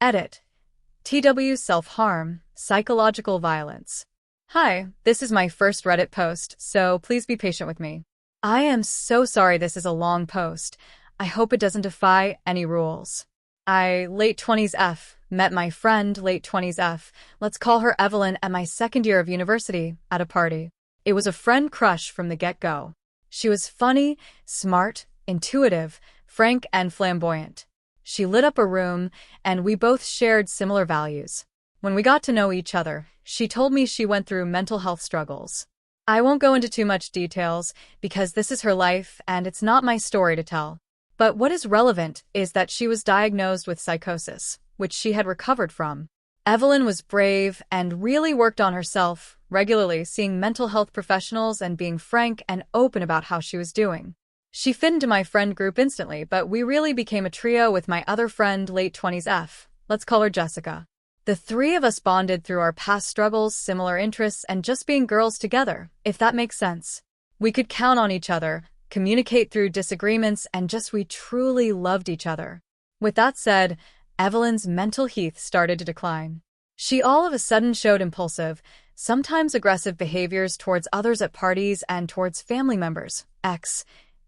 Edit. TW self-harm, psychological violence. Hi, this is my first Reddit post, so please be patient with me. I am so sorry this is a long post. I hope it doesn't defy any rules. Late 20s F, met my friend, late 20s F, let's call her Evelyn, at my second year of university, at a party. It was a friend crush from the get-go. She was funny, smart, intuitive, frank, and flamboyant. She lit up a room, and we both shared similar values. When we got to know each other, she told me she went through mental health struggles. I won't go into too much details, because this is her life and it's not my story to tell. But what is relevant is that she was diagnosed with psychosis, which she had recovered from. Evelyn was brave and really worked on herself, regularly seeing mental health professionals and being frank and open about how she was doing. She fit into my friend group instantly, but we really became a trio with my other friend, late 20s F. Let's call her Jessica. The three of us bonded through our past struggles, similar interests, and just being girls together, if that makes sense. We could count on each other, communicate through disagreements, and we truly loved each other. With that said, Evelyn's mental health started to decline. She all of a sudden showed impulsive, sometimes aggressive behaviors towards others at parties and towards family members,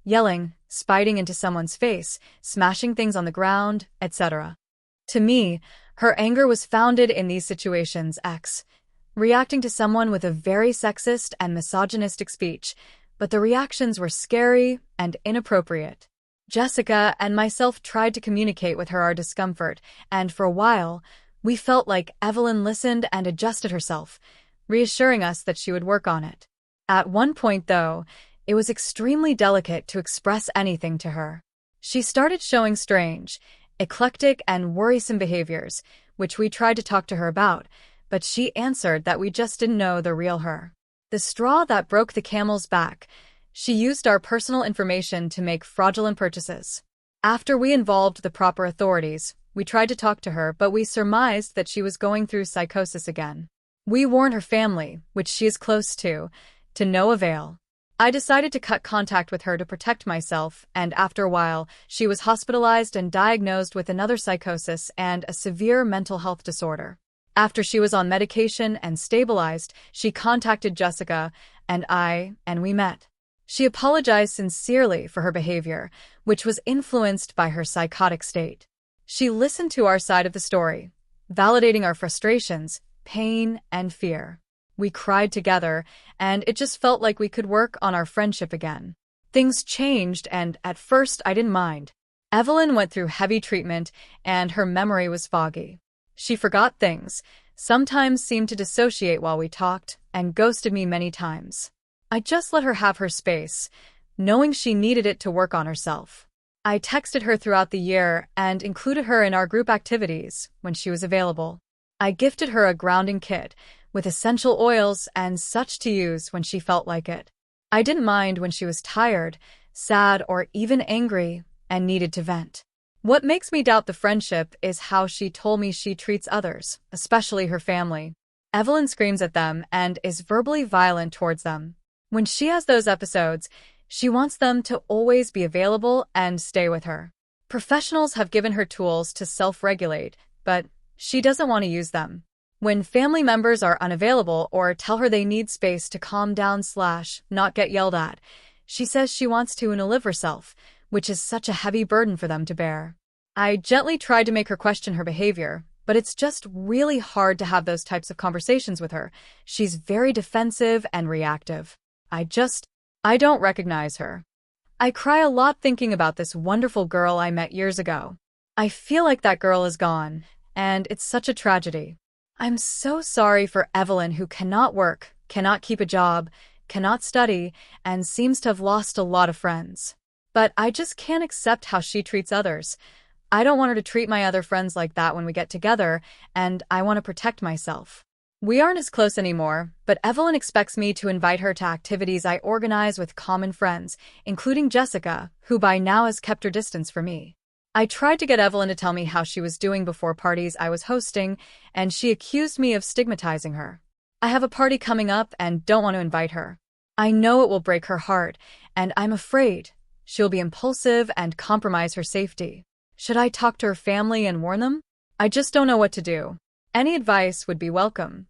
yelling, spiting into someone's face, smashing things on the ground, etc. To me, her anger was founded in these situations, reacting to someone with a very sexist and misogynistic speech, but the reactions were scary and inappropriate. Jessica and myself tried to communicate with her our discomfort, and for a while, we felt like Evelyn listened and adjusted herself, reassuring us that she would work on it. At one point, though, it was extremely delicate to express anything to her. She started showing strange, eclectic, and worrisome behaviors, which we tried to talk to her about, but she answered that we just didn't know the real her. The straw that broke the camel's back, she used our personal information to make fraudulent purchases. After we involved the proper authorities, we tried to talk to her, but we surmised that she was going through psychosis again. We warned her family, which she is close to no avail. I decided to cut contact with her to protect myself, and after a while, she was hospitalized and diagnosed with another psychosis and a severe mental health disorder. After she was on medication and stabilized, she contacted Jessica and we met. She apologized sincerely for her behavior, which was influenced by her psychotic state. She listened to our side of the story, validating our frustrations, pain, and fear. We cried together, and it just felt like we could work on our friendship again. Things changed, and at first I didn't mind. Evelyn went through heavy treatment, and her memory was foggy. She forgot things, sometimes seemed to dissociate while we talked, and ghosted me many times. I just let her have her space, knowing she needed it to work on herself. I texted her throughout the year and included her in our group activities when she was available. I gifted her a grounding kit with essential oils and such to use when she felt like it. I didn't mind when she was tired, sad, or even angry and needed to vent. What makes me doubt the friendship is how she told me she treats others, especially her family. Evelyn screams at them and is verbally violent towards them. When she has those episodes, she wants them to always be available and stay with her. Professionals have given her tools to self-regulate, but she doesn't want to use them. When family members are unavailable or tell her they need space to calm down / not get yelled at, she says she wants to live herself, which is such a heavy burden for them to bear. I gently tried to make her question her behavior, but it's just really hard to have those types of conversations with her. She's very defensive and reactive. I don't recognize her. I cry a lot thinking about this wonderful girl I met years ago. I feel like that girl is gone, and it's such a tragedy. I'm so sorry for Evelyn, who cannot work, cannot keep a job, cannot study, and seems to have lost a lot of friends. But I just can't accept how she treats others. I don't want her to treat my other friends like that when we get together, and I want to protect myself. We aren't as close anymore, but Evelyn expects me to invite her to activities I organize with common friends, including Jessica, who by now has kept her distance from me. I tried to get Evelyn to tell me how she was doing before parties I was hosting, and she accused me of stigmatizing her. I have a party coming up and don't want to invite her. I know it will break her heart, and I'm afraid she'll be impulsive and compromise her safety. Should I talk to her family and warn them? I just don't know what to do. Any advice would be welcome.